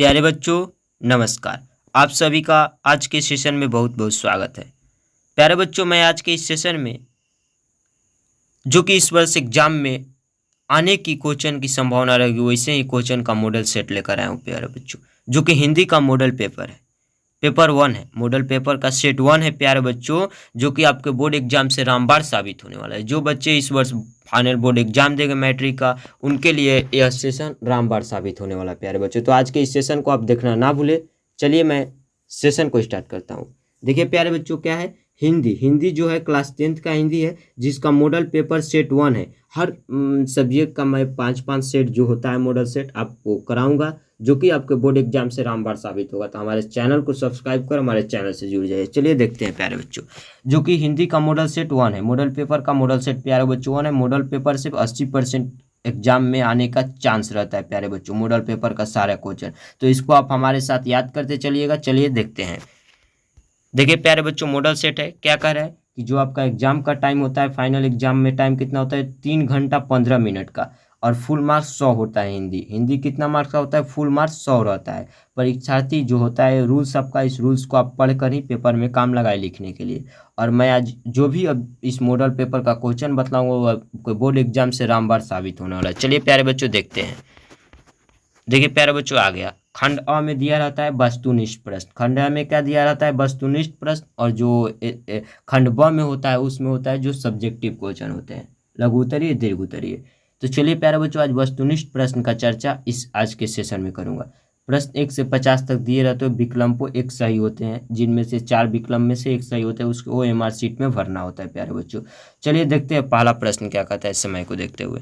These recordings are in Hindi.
प्यारे बच्चों, नमस्कार। आप सभी का आज के सेशन में बहुत बहुत स्वागत है। प्यारे बच्चों, मैं आज के इस सेशन में जो कि इस वर्ष एग्जाम में आने की क्वेश्चन की संभावना रहेगी वैसे ही क्वेश्चन का मॉडल सेट लेकर आया हूँ प्यारे बच्चों, जो कि हिंदी का मॉडल पेपर है। पेपर 1 है, मॉडल पेपर का सेट 1 है प्यारे बच्चों, जो कि आपके बोर्ड एग्जाम से रामबाण साबित होने वाला है। जो बच्चे इस वर्ष फाइनल बोर्ड एग्जाम देंगे मैट्रिक का, उनके लिए यह सेशन रामबाण साबित होने वाला है प्यारे बच्चों। तो आज के इस सेशन को आप देखना ना भूले। चलिए मैं सेशन को स्टार्ट करता हूँ। देखिए प्यारे बच्चों, क्या है, हिंदी जो है क्लास 10th का हिंदी है, जिसका मॉडल पेपर सेट 1 है। हर सब्जेक्ट का मैं 5-5 सेट जो होता है मॉडल सेट आपको कराऊंगा, जो कि आपके बोर्ड एग्जाम से रामबाण साबित होगा। तो हमारे चैनल को सब्सक्राइब कर हमारे चैनल से जुड़ जाइए। चलिए देखते हैं प्यारे बच्चों, जो कि हिंदी का मॉडल सेट 1 है। मॉडल पेपर का मॉडल सेट प्यारे बच्चों 1 है। मॉडल पेपर सिर्फ 80% एग्जाम में आने का चांस रहता है प्यारे बच्चों, मॉडल पेपर का सारा क्वेश्चन। तो इसको आप हमारे साथ याद करते चलिएगा। चलिए देखते हैं। देखिए प्यारे बच्चों, मॉडल सेट है, क्या कह रहा है कि जो आपका एग्जाम का टाइम होता है, फाइनल एग्जाम में टाइम कितना होता है, 3 घंटा 15 मिनट का, और फुल मार्क्स 100 होता है। हिंदी कितना मार्क्स का होता है, फुल मार्क्स 100 रहता है। परीक्षार्थी जो होता है, रूल्स आपका, इस रूल्स को आप पढ़कर ही पेपर में काम लगाए लिखने के लिए। और मैं आज जो भी अब इस मॉडल पेपर का क्वेश्चन बतलाऊंगा वो आपको बोर्ड एग्जाम से रामबाण साबित होने वाला है। चलिए प्यारे बच्चों देखते हैं। देखिए प्यारे बच्चों, आ गया। खंड अ में दिया रहता है वस्तुनिष्ठ प्रश्न। खंड अ में क्या दिया रहता है, वस्तुनिष्ठ प्रश्न। और जो खंड ब में होता है उसमें होता है जो सब्जेक्टिव क्वेश्चन होते हैं, लघु उत्तरीय, दीर्घ उत्तरीय। तो चलिए प्यारे बच्चों, आज वस्तुनिष्ठ प्रश्न का चर्चा इस आज के सेशन में करूंगा। प्रश्न 1 से 50 तक दिए रहते हैं। विकल्पों 1 सही होते हैं, जिनमें से 4 विकल्प में से 1 सही होता है, उसको OMR शीट में भरना होता है प्यारे बच्चों। चलिए देखते हैं पहला प्रश्न क्या कहता है। समय को देखते हुए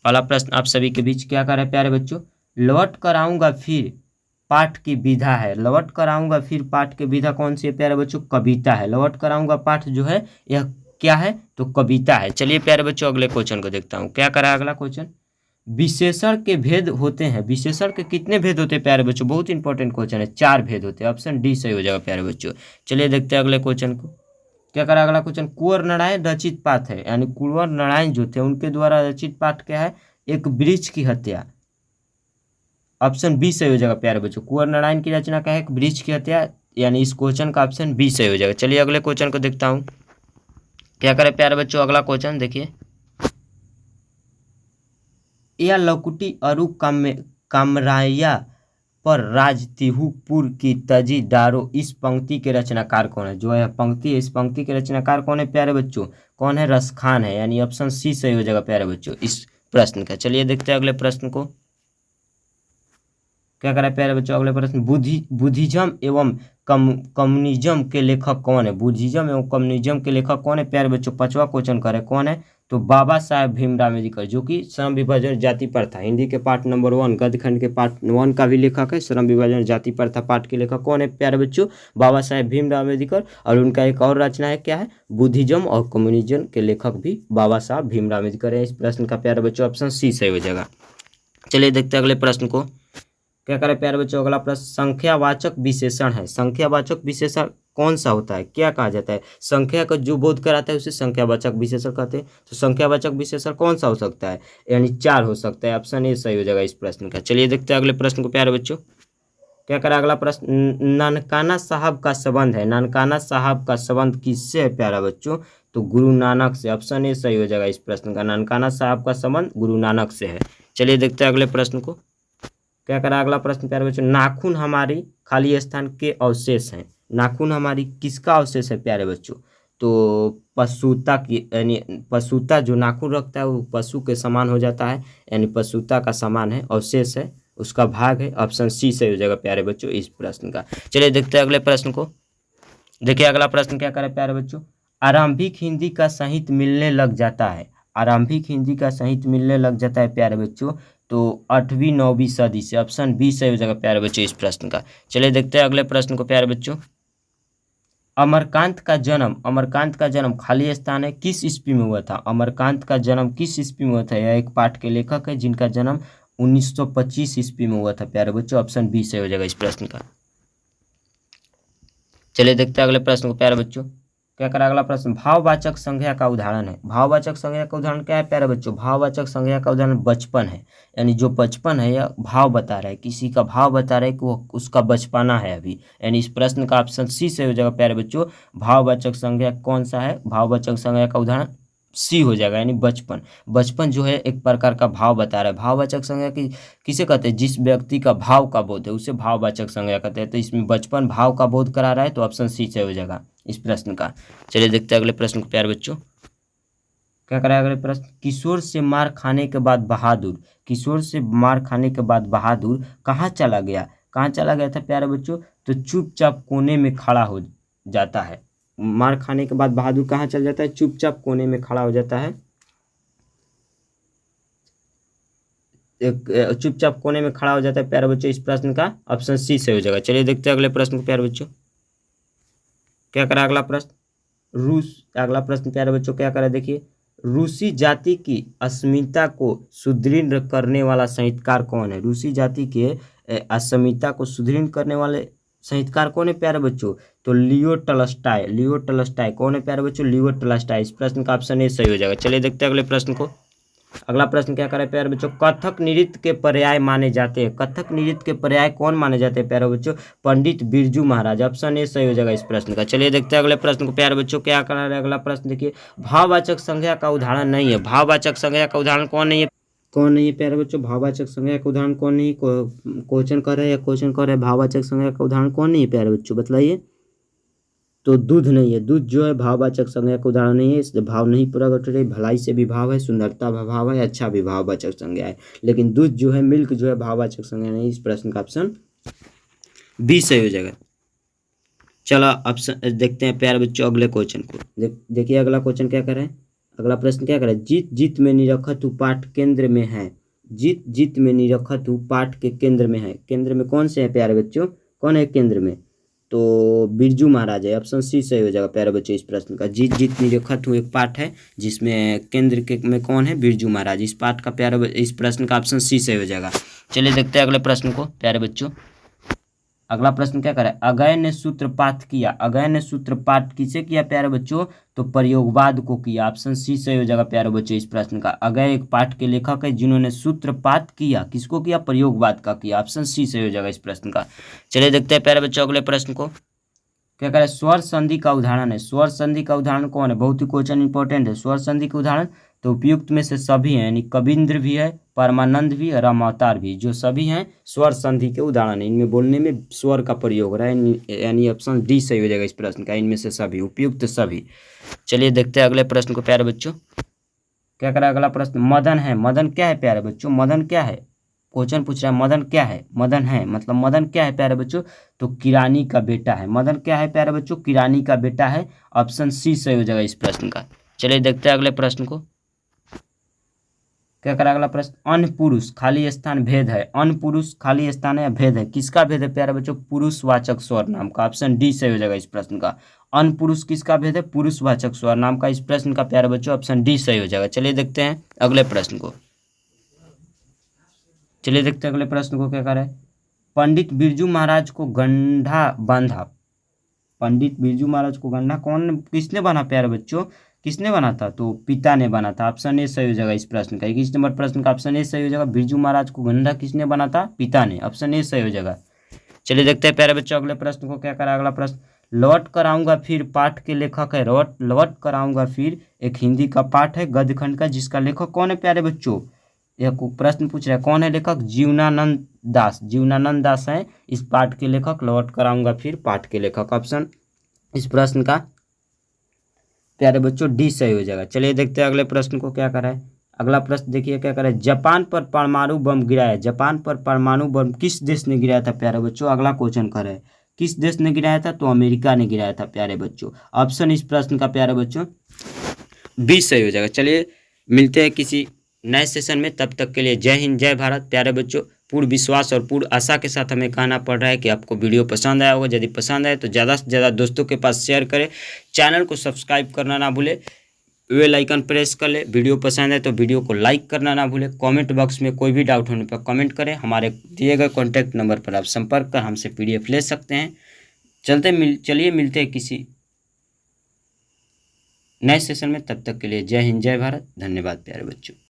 पहला प्रश्न आप सभी के बीच क्या कर रहा है प्यारे बच्चों, लौट कर आऊंगा फिर पाठ की विधा है। लौट कर आऊंगा फिर पाठ की विधा कौन सी है प्यारे बच्चों, कविता है। लौट कर आऊंगा पाठ जो है यह क्या है, तो कविता है। चलिए प्यारे बच्चों, अगले क्वेश्चन को देखता हूँ। क्या करा अगला क्वेश्चन, विशेषण के भेद होते हैं। विशेषण के कितने भेद होते हैं प्यारे बच्चों, बहुत इंपॉर्टेंट क्वेश्चन है। 4 भेद होते हैं। ऑप्शन डी सही हो जाएगा प्यारे बच्चों। चलिए देखते हैं अगले क्वेश्चन को। क्या करा अगला क्वेश्चन, कुंवर नारायण रचित पाठ है, यानी कुंवर नारायण जो थे उनके द्वारा रचित पाठ क्या है, एक वृक्ष की हत्या। ऑप्शन बी सही हो जाएगा प्यारे बच्चों। कुंवर नारायण की रचना क्या है, एक वृक्ष की हत्या, यानी इस क्वेश्चन का ऑप्शन बी सही हो जाएगा। चलिए अगले क्वेश्चन को देखता हूँ। क्या करे प्यारे बच्चों, अगला क्वेश्चन देखिए, या लकुटी अरु कामराया पर राज तिहुपुर की तजी डारो, इस पंक्ति के रचनाकार कौन है। जो है पंक्ति है, इस पंक्ति के रचनाकार कौन है प्यारे बच्चों, कौन है, रसखान है, यानी ऑप्शन सी सही हो जाएगा प्यारे बच्चों इस प्रश्न का। चलिए देखते हैं अगले प्रश्न को। क्या करा प्यारे बच्चों, अगले प्रश्न, बुद्धिज्म एवं कम्युनिज्म के लेखक कौन है। बुद्धिज्म एवं कम्युनिज्म के लेखक कौन है प्यारे बच्चों, 5वां क्वेश्चन करे कौन है, तो बाबा साहेब भीमराव अम्बेडकर, जो कि श्रम विभाजन जाति प्रथा, हिंदी के पार्ट नंबर 1 गद्यखंड के पार्ट 1 का भी लेखक है। श्रम विभाजन जाति प्रथा पाठ के लेखक कौन है प्यारे बच्चों, बाबा साहेब भीमराव अम्बेडकर। और उनका एक और रचना है, क्या है, बुद्धिज्म और कम्युनिज्म के लेखक भी बाबा साहब भीमराव अम्बेडकर है। इस प्रश्न का प्यारे बच्चों ऑप्शन सी सही हो जाएगा। चलिए देखते हैं अगले प्रश्न को। क्या करें प्यारे बच्चों, अगला प्रश्न, संख्यावाचक विशेषण है। संख्यावाचक विशेषण कौन सा होता है, क्या कहा जाता है, संख्या का जो बोध कराता है उसे संख्यावाचक विशेषण कहते हैं। तो संख्यावाचक विशेषण कौन सा हो सकता है, यानी 4 हो सकता है। ऑप्शन ए सही हो जाएगा इस प्रश्न का। चलिए देखते हैं अगले प्रश्न को प्यारे बच्चों। क्या करें अगला प्रश्न, नानकाना साहब का संबंध है। नानकाना साहब का संबंध किससे है प्यारा बच्चों, तो गुरु नानक से। ऑप्शन ए सही हो जाएगा इस प्रश्न का। नानकाना साहब का संबंध गुरु नानक से है। चलिए देखते हैं अगले प्रश्न को। क्या करा अगला प्रश्न प्यारे बच्चों, नाखून हमारी खाली स्थान के अवशेष हैं। नाखून हमारी किसका अवशेष है प्यारे बच्चों, तो पशुता की, यानी पशुता जो नाखून रखता है वो पशु के समान हो जाता है, यानी पशुता का समान है, अवशेष है, उसका भाग है। ऑप्शन सी सही हो जाएगा प्यारे बच्चों इस प्रश्न का। चलिए देखते हैं अगले प्रश्न को। देखिए अगला प्रश्न क्या करे प्यारे बच्चों, आरंभिक हिंदी का साहित्य मिलने लग जाता है। आरंभिक हिंदी का साहित्य मिलने लग जाता है प्यारे बच्चों, तो 8वीं 9वीं सदी से। ऑप्शन बी सही हो जाएगा प्यारे बच्चों इस प्रश्न का। चलिए देखते हैं अगले प्रश्न को प्यारे बच्चों। अमरकांत का जन्म खाली स्थान है किस ईस्वी में हुआ था। अमरकांत का जन्म किस ईस्वी में हुआ था, यह एक पाठ के लेखक है जिनका जन्म 1925 ईस्वी में हुआ था प्यारे बच्चों। ऑप्शन बी सही हो जाएगा इस प्रश्न का। चलिए देखते हैं अगले प्रश्न को प्यारे बच्चों। क्या करा अगला प्रश्न, भाववाचक संज्ञा का उदाहरण है। भाववाचक संज्ञा का उदाहरण क्या है प्यारे बच्चों, भाववाचक संज्ञा का उदाहरण बचपन है। यानी जो बचपन है यह भाव बता रहा है, किसी का भाव बता रहा है कि वो उसका बचपना है अभी। यानी इस प्रश्न का ऑप्शन सी से हो जाएगा प्यारे बच्चों। भाववाचक संज्ञा कौन सा है, भाववाचक संज्ञा का उदाहरण सी हो जाएगा, यानी बचपन। बचपन जो है एक प्रकार का भाव बता रहा है। भाववाचक संज्ञा की किसे कहते हैं, जिस व्यक्ति का भाव का बोध है उसे भाववाचक संज्ञा कहते हैं। तो इसमें बचपन भाव का बोध करा रहा है, तो ऑप्शन सी से हो जाएगा इस प्रश्न का। चलिए देखते हैं अगले प्रश्न को प्यारे बच्चों। क्या करें अगले प्रश्न, किशोर से मार खाने के बाद बहादुर, किशोर से मार खाने के बाद बहादुर कहाँ चला गया। कहाँ चला गया था प्यारे बच्चों, तो चुपचाप कोने में खड़ा हो जाता है। मार खाने के बाद बहादुर कहाँ चल जाता है, चुपचाप कोने में खड़ा हो जाता है। चुपचाप कोने में खड़ा हो जाता है प्यारे बच्चों। इस प्रश्न का ऑप्शन सी से हो जाएगा। चलिए देखते हैं अगले प्रश्न को प्यारे बच्चों। क्या करा अगला प्रश्न, रूस, अगला प्रश्न प्यारे बच्चों क्या करा देखिए, रूसी जाति की अस्मिता को सुदृढ़ करने वाला साहित्यकार कौन है। रूसी जाति के अस्मिता को सुदृढ़ करने वाले साहित्यकार कौन है प्यारे बच्चों, तो लियो टॉल्स्टॉय। लियो टॉल्स्टॉय कौन है प्यारे बच्चों, लियो टॉल्स्टॉय। इस प्रश्न का ऑप्शन ए सही हो जाएगा। चलिए देखते हैं अगले प्रश्न को। अगला प्रश्न क्या करे प्यारे बच्चों, कथक नृत्य के पर्याय माने जाते हैं। कथक नृत्य के पर्याय कौन माने जाते हैं प्यारे बच्चों, पंडित बिरजू महाराज। ऑप्शन ए सही हो जाएगा इस प्रश्न का। चलिए देखते हैं अगले प्रश्न को प्यारे बच्चों। क्या कर रहा है अगला प्रश्न देखिए, भाववाचक संज्ञा का उदाहरण नहीं है। भाववाचक संज्ञा का उदाहरण कौन नहीं है, कौन नहीं है प्यारे बच्चों, भाववाचक संज्ञा का उदाहरण कौन नहीं है। क्वेश्चन कर रहे हैं या क्वेश्चन कर रहे हैं, भाववाचक संज्ञा का उदाहरण कौन नहीं है प्यारे बच्चों, बतलाइए। तो दूध नहीं है, दूध जो है भाववाचक संज्ञा का उदाहरण नहीं है, इसलिए भाव नहीं पूरा कर रही। भलाई से भी भाव है, सुंदरता भी भाव है, अच्छा भी भाववाचक संज्ञा है, लेकिन दूध जो है, मिल्क जो है भाववाचक संज्ञा नहीं। इस प्रश्न का ऑप्शन बी सही हो जाएगा। चलो ऑप्शन देखते हैं प्यारे बच्चों अगले क्वेश्चन को। देखिए अगला क्वेश्चन क्या कर रहे हैं, अगला प्रश्न क्या कर रहे हैं, जीत जीत में निरखत हूँ पाठ केंद्र में है। जीत जीत में निरखत हूँ पाठ के केंद्र में है। केंद्र में कौन से है प्यारे बच्चों, कौन है केंद्र में, तो बिरजू महाराज है। ऑप्शन सी सही हो जाएगा प्यारे बच्चों इस प्रश्न का। जीत जीत निरखत हूँ एक पाठ है जिसमें केंद्र के में कौन है, बिरजू महाराज। इस पाठ का प्यारे इस प्रश्न का ऑप्शन सी सही हो जाएगा। चलिए देखते हैं अगले प्रश्न को प्यारे बच्चों। अगला प्रश्न क्या करे, अगय ने सूत्रपात किया। अगय ने सूत्रपात किसे किया प्यारे बच्चों, तो प्रयोगवाद को किया। ऑप्शन सी सही हो जाएगा प्यारे बच्चों इस प्रश्न का। अगय एक पाठ के लेखक है जिन्होंने सूत्रपात किया, किसको किया, प्रयोगवाद का किया। ऑप्शन सी सही हो जाएगा इस प्रश्न का। चलिए देखते हैं प्यारे बच्चों अगले प्रश्न को। क्या करें, स्वर संधि का उदाहरण है। स्वर संधि का उदाहरण कौन है, बहुत ही क्वेश्चन इंपॉर्टेंट है। स्वर संधि के उदाहरण तो उपयुक्त में से सभी हैं, यानी कबींद्र भी है, परमानंद भी और रामावतार भी, जो सभी हैं स्वर संधि के उदाहरण है। इनमें बोलने में स्वर का प्रयोग हो रहा है, यानी ऑप्शन डी सही हो जाएगा इस प्रश्न का। इनमें से सभी, उपयुक्त सभी। चलिए देखते हैं अगले प्रश्न को प्यारे बच्चों। क्या करें अगला प्रश्न, मदन है। मदन क्या है प्यारे बच्चों, मदन क्या है, क्वेश्चन पूछ रहा है मदन क्या है। मदन है मतलब मदन क्या है प्यारे बच्चों, तो किरानी का बेटा है। मदन क्या है प्यारे बच्चों, किरानी का बेटा है। ऑप्शन सी सही हो जाएगा इस प्रश्न का। चलिए देखते हैं अगले प्रश्न को। क्या करा अगला प्रश्न, अन्य पुरुष खाली स्थान भेद है। अन्य पुरुष खाली स्थान है, भेद है, किसका भेद है प्यारे बच्चों, पुरुषवाचक स्वर नाम का। ऑप्शन डी सही हो जाएगा इस प्रश्न का। अन्य पुरुष किसका भेद है, पुरुषवाचक स्वर नाम का। इस प्रश्न का प्यारे बच्चों ऑप्शन डी सही हो जाएगा। चलिए देखते हैं अगले प्रश्न को। चलिए देखते हैं अगले प्रश्न को। क्या करें, पंडित बिरजू महाराज को गंढा बांधा। पंडित बिरजू महाराज को गंढा कौन, किसने बना प्यारे बच्चों, किसने बना था, तो पिता ने बना था। ऑप्शन ए सही हो जाएगा इस प्रश्न का। 21 नंबर प्रश्न का ऑप्शन ए सही हो जाएगा। बिरजू महाराज को गंढा किसने बना था, पिता ने। ऑप्शन ए सही हो जाएगा। चलिए देखते हैं प्यारे बच्चों अगले प्रश्न को। क्या करा अगला प्रश्न, लौट कर आऊंगा फिर पाठ के लेखक है। लौट कर आऊंगा फिर एक हिंदी का पाठ है गद्य खंड का, जिसका लेखक कौन है प्यारे बच्चों, यह प्रश्न पूछ रहा है कौन है लेखक, जीवनानंद दास। जीवनानंद दास है इस पाठ के लेखक, लौट कर आऊंगा फिर पाठ के लेखक। ऑप्शन इस प्रश्न का प्यारे बच्चों डी सही हो जाएगा। चलिए देखते हैं अगले प्रश्न को। क्या करा है अगला प्रश्न देखिए, क्या करा है, जापान पर परमाणु बम गिराया। जापान पर परमाणु बम किस देश ने गिराया था प्यारे बच्चों, अगला क्वेश्चन कर है, किस देश ने गिराया था, तो अमेरिका ने गिराया था प्यारे बच्चों। ऑप्शन इस प्रश्न का प्यारे बच्चों बी सही हो जाएगा। चलिए मिलते हैं किसी नए सेशन में, तब तक के लिए जय हिंद जय भारत। प्यारे बच्चों, पूर्ण विश्वास और पूर्ण आशा के साथ हमें कहना पड़ रहा है कि आपको वीडियो पसंद आया होगा। यदि पसंद आए तो ज़्यादा से ज़्यादा दोस्तों के पास शेयर करें, चैनल को सब्सक्राइब करना ना भूलें, बेल आइकन प्रेस कर ले। वीडियो पसंद है तो वीडियो को लाइक करना ना भूलें। कमेंट बॉक्स में कोई भी डाउट होने पर कमेंट करें। हमारे दिए गए कॉन्टैक्ट नंबर पर आप संपर्क कर हमसे PDF ले सकते हैं। चलिए मिलते हैं किसी नए सेशन में। तब तक के लिए जय हिंद जय भारत। धन्यवाद प्यारे बच्चों।